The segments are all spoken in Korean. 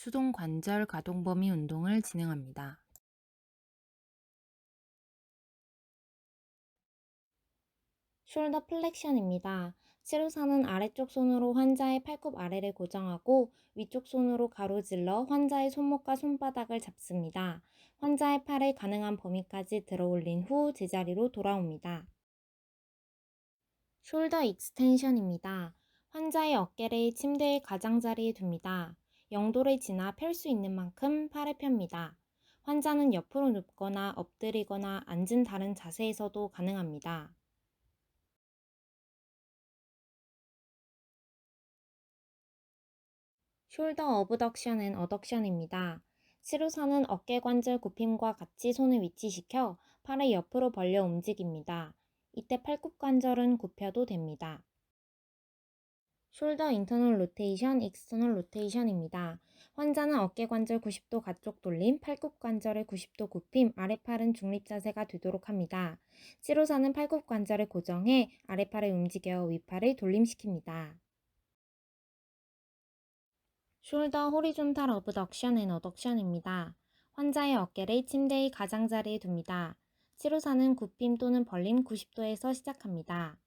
수동 관절 가동 범위 운동을 진행합니다. 숄더 플렉션입니다. 치료사는 아래쪽 손으로 환자의 팔굽 아래를 고정하고 위쪽 손으로 가로질러 환자의 손목과 손바닥을 잡습니다. 환자의 팔을 가능한 범위까지 들어 올린 후 제자리로 돌아옵니다. 숄더 익스텐션입니다. 환자의 어깨를 침대의 가장자리에 둡니다. 0도를 지나 펼 수 있는 만큼 팔을 펴니다. 환자는 옆으로 눕거나 엎드리거나 앉은 다른 자세에서도 가능합니다. 숄더 어브덕션 앤 어덕션입니다. 치료사는 어깨 관절 굽힘과 같이 손을 위치시켜 팔을 옆으로 벌려 움직입니다. 이때 팔굽 관절은 굽혀도 됩니다. 숄더 인터널 로테이션, 익스터널 로테이션입니다. 환자는 어깨 관절 90도 가쪽 돌림, 팔굽 관절을 90도 굽힘, 아랫팔은 중립 자세가 되도록 합니다. 치료사는 팔굽 관절을 고정해 아랫팔을 움직여 윗팔을 돌림시킵니다. 숄더 호리존탈 어브덕션 앤 어덕션입니다. 환자의 어깨를 침대의 가장자리에 둡니다. 치료사는 굽힘 또는 벌림 90도에서 시작합니다.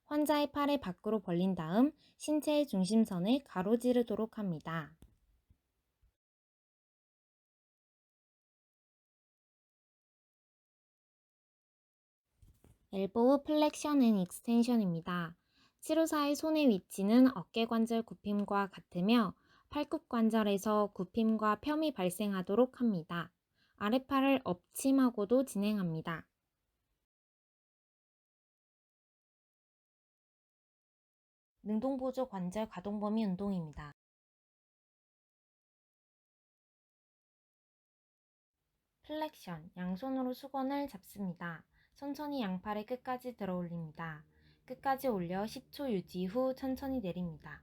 환자의 팔을 밖으로 벌린 다음 신체의 중심선을 가로지르도록 합니다. 엘보우 플렉션 앤 익스텐션입니다. 치료사의 손의 위치는 어깨 관절 굽힘과 같으며 팔굽 관절에서 굽힘과 펴이 발생하도록 합니다. 아랫팔을 엎침하고도 진행합니다. 능동보조 관절 가동 범위 운동입니다. 플렉션, 양손으로 수건을 잡습니다. 천천히 양팔을 끝까지 들어 올립니다. 끝까지 올려 10초 유지 후 천천히 내립니다.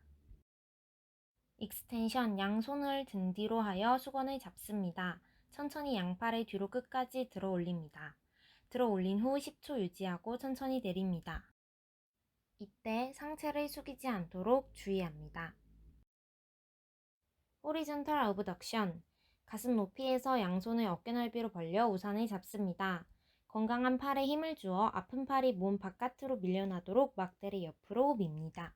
익스텐션, 양손을 등 뒤로 하여 수건을 잡습니다. 천천히 양팔을 뒤로 끝까지 들어 올립니다. 들어 올린 후 10초 유지하고 천천히 내립니다. 이때 상체를 숙이지 않도록 주의합니다. 호리존탈 어브덕션, 가슴 높이에서 양손을 어깨 넓이로 벌려 우산을 잡습니다. 건강한 팔에 힘을 주어 아픈 팔이 몸 바깥으로 밀려나도록 막대를 옆으로 밉니다.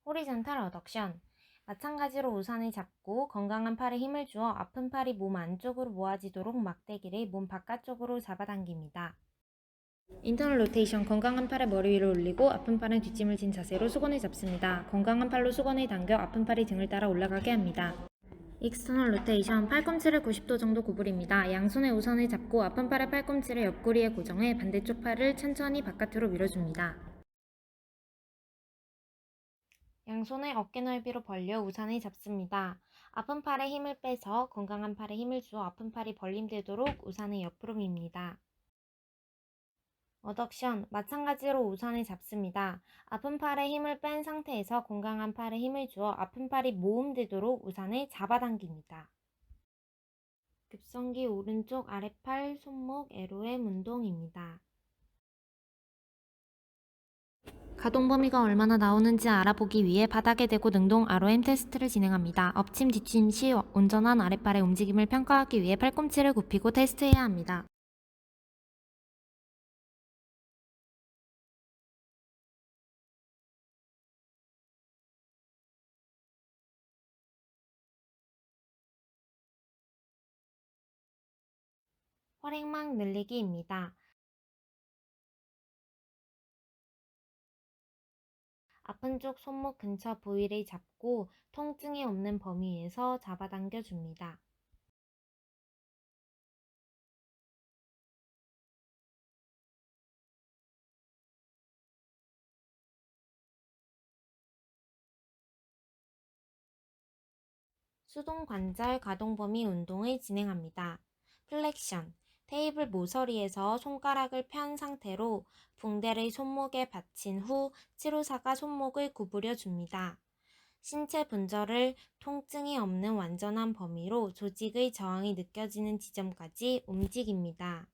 호리존탈 어덕션, 마찬가지로 우산을 잡고 건강한 팔에 힘을 주어 아픈 팔이 몸 안쪽으로 모아지도록 막대기를 몸 바깥쪽으로 잡아당깁니다. 인터널 로테이션, 건강한 팔을 머리 위로 올리고 아픈 팔은 뒷짐을 진 자세로 수건을 잡습니다. 건강한 팔로 수건을 당겨 아픈 팔이 등을 따라 올라가게 합니다. 익스터널 로테이션, 팔꿈치를 90도 정도 구부립니다. 양손에 우산을 잡고 아픈 팔의 팔꿈치를 옆구리에 고정해 반대쪽 팔을 천천히 바깥으로 밀어줍니다. 양손을 어깨 넓이로 벌려 우산을 잡습니다. 아픈 팔에 힘을 빼서 건강한 팔에 힘을 주어 아픈 팔이 벌림되도록 우산을 옆으로 밉니다. 어덕션, 마찬가지로 우산을 잡습니다. 아픈 팔에 힘을 뺀 상태에서 건강한 팔에 힘을 주어 아픈 팔이 모음되도록 우산을 잡아당깁니다. 급성기 오른쪽 아랫팔, 손목, LOM 운동입니다. 가동 범위가 얼마나 나오는지 알아보기 위해 바닥에 대고 능동 ROM 테스트를 진행합니다. 엎침 뒤침 시 온전한 아랫팔의 움직임을 평가하기 위해 팔꿈치를 굽히고 테스트해야 합니다. 활액막 늘리기입니다. 아픈 쪽 손목 근처 부위를 잡고 통증이 없는 범위에서 잡아당겨 줍니다. 수동 관절 가동 범위 운동을 진행합니다. 플렉션, 테이블 모서리에서 손가락을 편 상태로 붕대를 손목에 받친 후 치료사가 손목을 구부려 줍니다. 신체 분절을 통증이 없는 완전한 범위로 조직의 저항이 느껴지는 지점까지 움직입니다.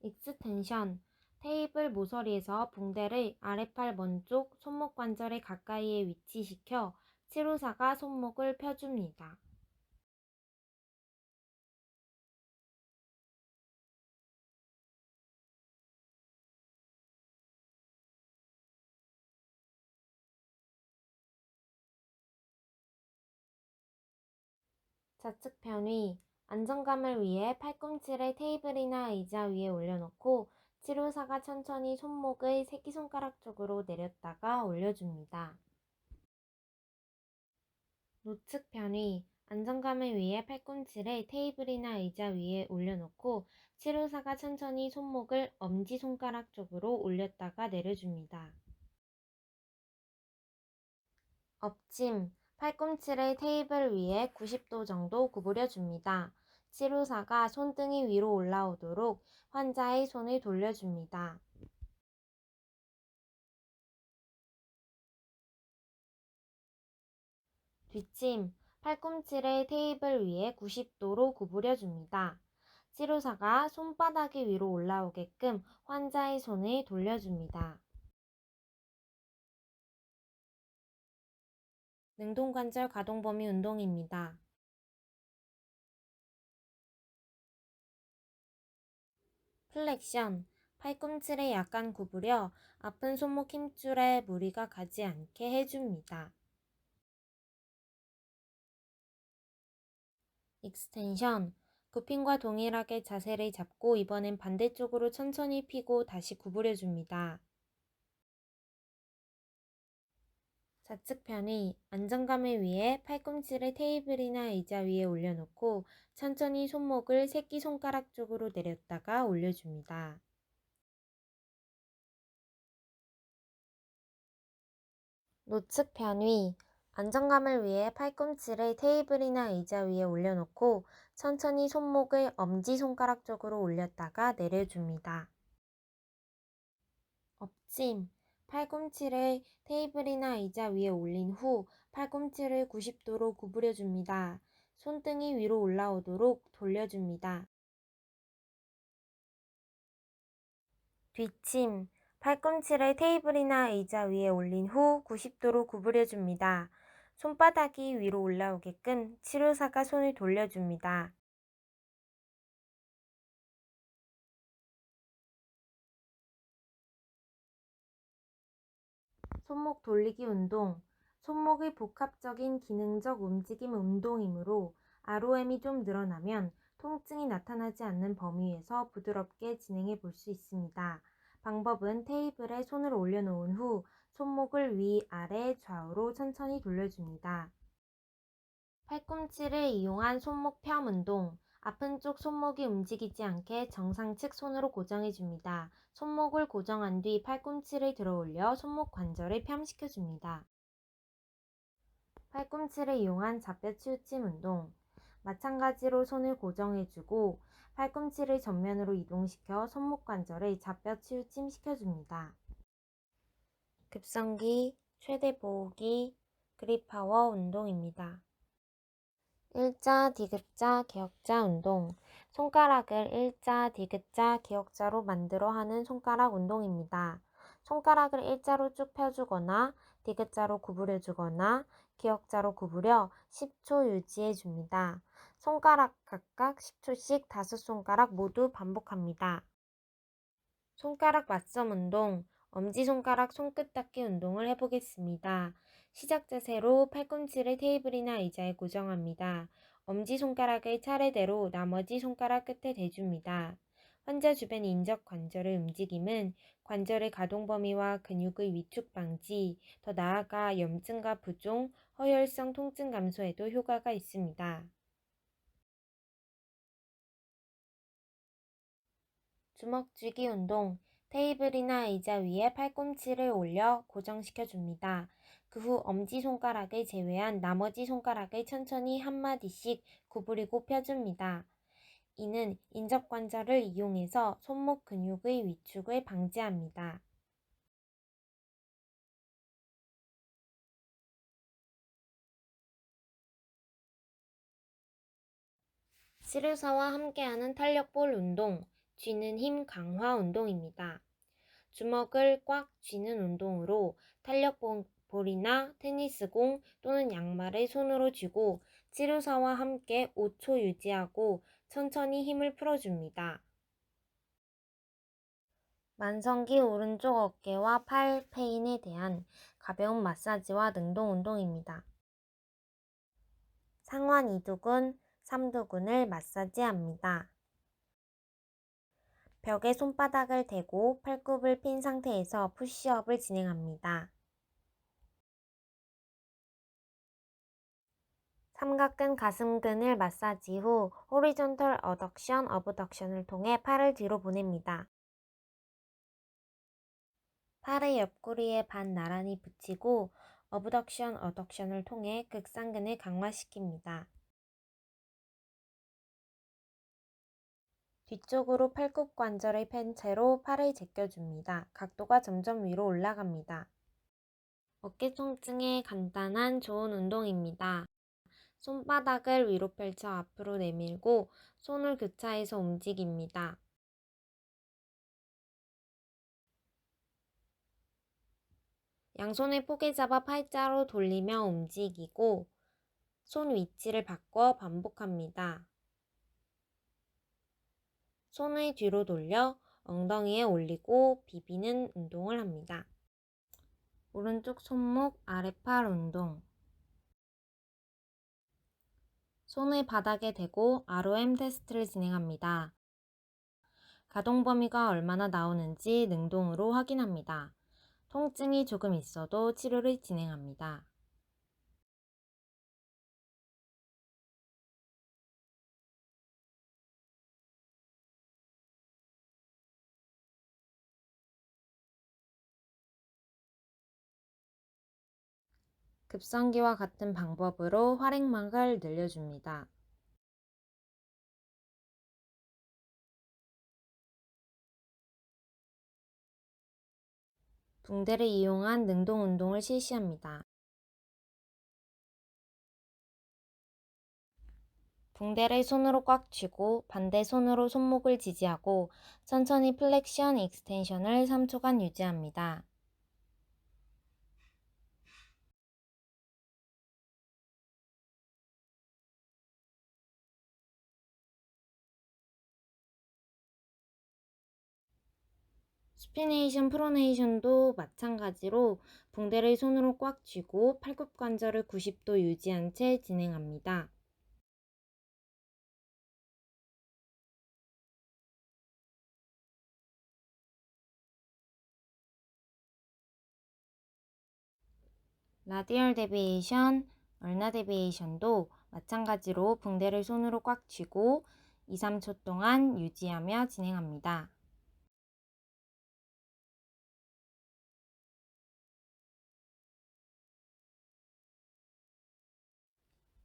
익스텐션, 테이블 모서리에서 붕대를 아래팔 먼쪽 손목 관절에 가까이에 위치시켜 치료사가 손목을 펴줍니다. 좌측 편위, 안정감을 위해 팔꿈치를 테이블이나 의자 위에 올려놓고 치료사가 천천히 손목을 새끼손가락 쪽으로 내렸다가 올려줍니다. 노측 편위, 안정감을 위해 팔꿈치를 테이블이나 의자 위에 올려놓고 치료사가 천천히 손목을 엄지손가락 쪽으로 올렸다가 내려줍니다. 엎침, 팔꿈치를 테이블 위에 90도 정도 구부려줍니다. 치료사가 손등이 위로 올라오도록 환자의 손을 돌려줍니다. 뒷침, 팔꿈치를 테이블 위에 90도로 구부려줍니다. 치료사가 손바닥이 위로 올라오게끔 환자의 손을 돌려줍니다. 능동관절 가동범위 운동입니다. 플렉션, 팔꿈치를 약간 구부려 아픈 손목 힘줄에 무리가 가지 않게 해줍니다. 익스텐션, 굽힘과 동일하게 자세를 잡고 이번엔 반대쪽으로 천천히 펴고 다시 구부려줍니다. 좌측 편의, 안정감을 위해 팔꿈치를 테이블이나 의자 위에 올려놓고 천천히 손목을 새끼손가락 쪽으로 내렸다가 올려줍니다. 노측 편의, 안정감을 위해 팔꿈치를 테이블이나 의자 위에 올려놓고 천천히 손목을 엄지손가락 쪽으로 올렸다가 내려줍니다. 엎침, 팔꿈치를 테이블이나 의자 위에 올린 후 팔꿈치를 90도로 구부려줍니다. 손등이 위로 올라오도록 돌려줍니다. 뒷침, 팔꿈치를 테이블이나 의자 위에 올린 후 90도로 구부려줍니다. 손바닥이 위로 올라오게끔 치료사가 손을 돌려줍니다. 손목 돌리기 운동, 손목의 복합적인 기능적 움직임 운동이므로 ROM이 좀 늘어나면 통증이 나타나지 않는 범위에서 부드럽게 진행해 볼 수 있습니다. 방법은 테이블에 손을 올려놓은 후 손목을 위, 아래, 좌우로 천천히 돌려줍니다. 팔꿈치를 이용한 손목 펴 운동, 아픈 쪽 손목이 움직이지 않게 정상측 손으로 고정해줍니다. 손목을 고정한 뒤 팔꿈치를 들어 올려 손목 관절을 펴시켜줍니다. 팔꿈치를 이용한 좌뼈 치우침 운동, 마찬가지로 손을 고정해주고 팔꿈치를 전면으로 이동시켜 손목 관절을 좌뼈 치우침 시켜줍니다. 급성기, 최대 보호기, 그립파워 운동입니다. 일자, 디귿자, 기역자 운동. 손가락을 일자, 디귿자, 기역자로 만들어 하는 손가락 운동입니다. 손가락을 일자로 쭉 펴주거나 디귿자로 구부려주거나 기역자로 구부려 10초 유지해 줍니다. 손가락 각각 10초씩 5손가락 모두 반복합니다. 손가락 맞섬 운동, 엄지손가락 손끝 닿기 운동을 해보겠습니다. 시작 자세로 팔꿈치를 테이블이나 의자에 고정합니다. 엄지손가락을 차례대로 나머지 손가락 끝에 대줍니다. 환자 주변 인적 관절의 움직임은 관절의 가동 범위와 근육의 위축 방지, 더 나아가 염증과 부종, 허혈성 통증 감소에도 효과가 있습니다. 주먹 쥐기 운동, 테이블이나 의자 위에 팔꿈치를 올려 고정시켜줍니다. 그 후 엄지손가락을 제외한 나머지 손가락을 천천히 한마디씩 구부리고 펴줍니다. 이는 인접관절을 이용해서 손목 근육의 위축을 방지합니다. 치료사와 함께하는 탄력볼 운동, 쥐는 힘 강화 운동입니다. 주먹을 꽉 쥐는 운동으로 탄력볼이나 테니스공 또는 양말을 손으로 쥐고 치료사와 함께 5초 유지하고 천천히 힘을 풀어줍니다. 만성기 오른쪽 어깨와 팔 페인에 대한 가벼운 마사지와 능동 운동입니다. 상완 2두근, 3두근을 마사지합니다. 벽에 손바닥을 대고 팔굽을 핀 상태에서 푸시업을 진행합니다. 삼각근 가슴근을 마사지 후 호리존털 어덕션, 어브덕션을 통해 팔을 뒤로 보냅니다. 팔의 옆구리에 반 나란히 붙이고 어브덕션, 어덕션을 통해 극상근을 강화시킵니다. 뒤쪽으로 팔굽 관절을 펜 채로 팔을 제껴줍니다. 각도가 점점 위로 올라갑니다. 어깨 통증에 간단한 좋은 운동입니다. 손바닥을 위로 펼쳐 앞으로 내밀고 손을 교차해서 움직입니다. 양손을 포개 잡아 팔자로 돌리며 움직이고 손 위치를 바꿔 반복합니다. 손을 뒤로 돌려 엉덩이에 올리고 비비는 운동을 합니다. 오른쪽 손목 아랫팔 운동. 손을 바닥에 대고 ROM 테스트를 진행합니다. 가동 범위가 얼마나 나오는지 능동으로 확인합니다. 통증이 조금 있어도 치료를 진행합니다. 급성기와 같은 방법으로 활액막을 늘려줍니다. 붕대를 이용한 능동 운동을 실시합니다. 붕대를 손으로 꽉 쥐고 반대 손으로 손목을 지지하고 천천히 플렉션, 익스텐션을 3초간 유지합니다. 수피네이션, 프로네이션도 마찬가지로 붕대를 손으로 꽉 쥐고 팔굽 관절을 90도 유지한 채 진행합니다. 라디얼 데비에이션, 얼나 데비에이션도 마찬가지로 붕대를 손으로 꽉 쥐고 2-3초 동안 유지하며 진행합니다.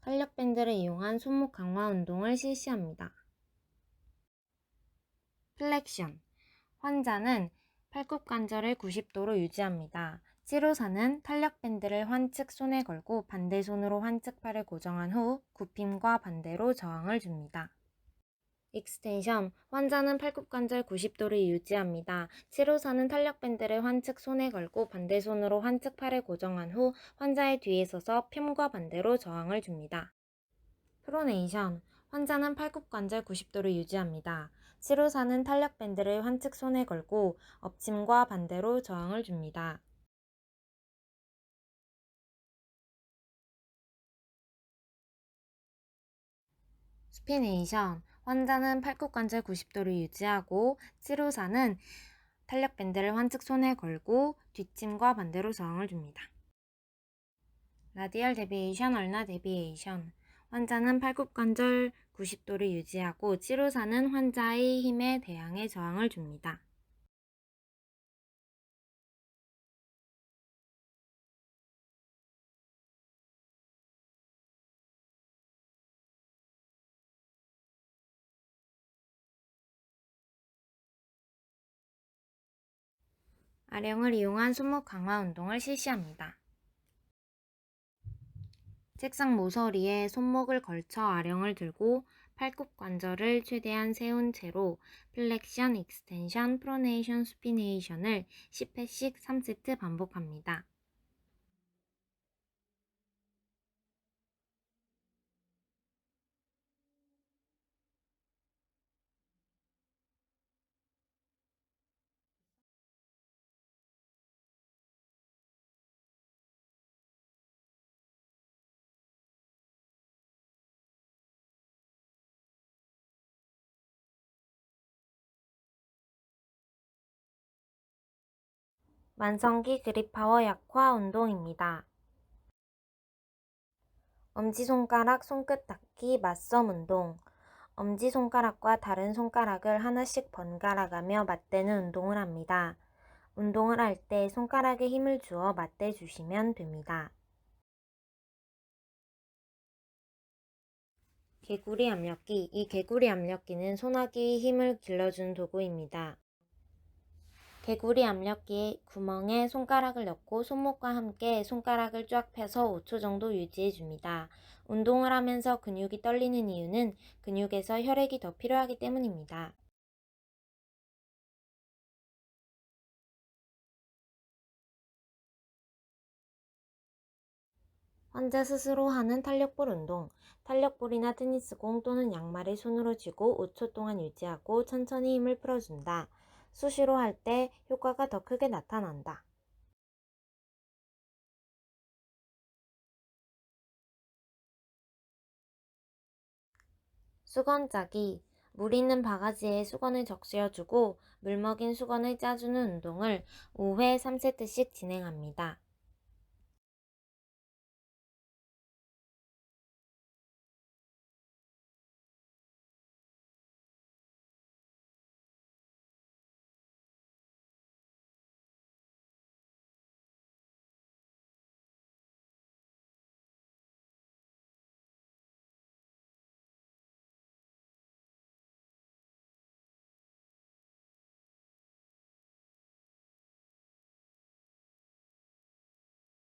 탄력 밴드를 이용한 손목 강화 운동을 실시합니다. 플렉션. 환자는 팔굽 관절을 90도로 유지합니다. 치료사는 탄력 밴드를 환측 손에 걸고 반대 손으로 환측 팔을 고정한 후 굽힘과 반대로 저항을 줍니다. 익스텐션. 환자는 팔굽 관절 90도를 유지합니다. 치료사는 탄력 밴드를 환측 손에 걸고 반대 손으로 환측 팔을 고정한 후 환자의 뒤에 서서 뼘과 반대로 저항을 줍니다. 프로네이션. 환자는 팔굽 관절 90도를 유지합니다. 치료사는 탄력 밴드를 환측 손에 걸고 엎침과 반대로 저항을 줍니다. 수피네이션. 환자는 팔굽 관절 90도를 유지하고 치료사는 탄력 밴드를 환측 손에 걸고 뒷침과 반대로 저항을 줍니다. 라디얼 데비에이션, 얼나 데비에이션. 환자는 팔굽 관절 90도를 유지하고 치료사는 환자의 힘에 대항해 저항을 줍니다. 아령을 이용한 손목 강화 운동을 실시합니다. 책상 모서리에 손목을 걸쳐 아령을 들고 팔굽 관절을 최대한 세운 채로 플렉션, 익스텐션, 프로네이션, 수피네이션을 10회씩 3세트 반복합니다. 만성기 그립 파워 약화 운동입니다. 엄지손가락 손끝 닿기 맞섬 운동. 엄지손가락과 다른 손가락을 하나씩 번갈아 가며 맞대는 운동을 합니다. 운동을 할 때 손가락에 힘을 주어 맞대 주시면 됩니다. 개구리 압력기. 이 개구리 압력기는 손아귀의 힘을 길러주는 도구입니다. 개구리 압력기의 구멍에 손가락을 넣고 손목과 함께 손가락을 쫙 펴서 5초 정도 유지해 줍니다. 운동을 하면서 근육이 떨리는 이유는 근육에서 혈액이 더 필요하기 때문입니다. 환자 스스로 하는 탄력볼 운동. 탄력볼이나 테니스공 또는 양말을 손으로 쥐고 5초 동안 유지하고 천천히 힘을 풀어준다. 수시로 할 때 효과가 더 크게 나타난다. 수건 짜기. 물 있는 바가지에 수건을 적셔주고 물 먹인 수건을 짜주는 운동을 5회 3세트씩 진행합니다.